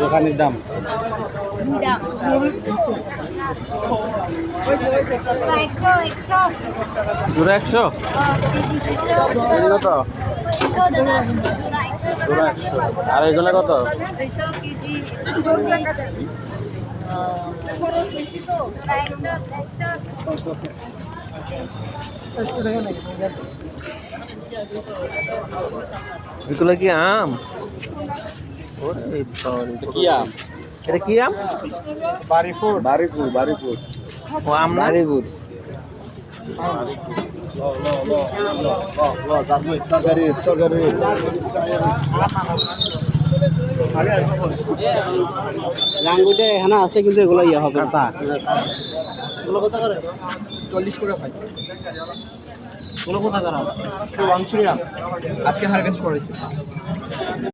দোকানের দাম জোড়া 100 কত জোড়া 100 আর এগুলো কত এগুলো কি আম কি আম এটা কি আম বারিপুর বারিপুর বারিপুর ও আম না বারিপুর লাঙ্গুটে এখানে আছে কিন্তু এগুলো ইয়ে হবে না এগুলো কত করে 40 করে ভাই এগুলো কত করে 1 আজকে হারভেস্ট করেছে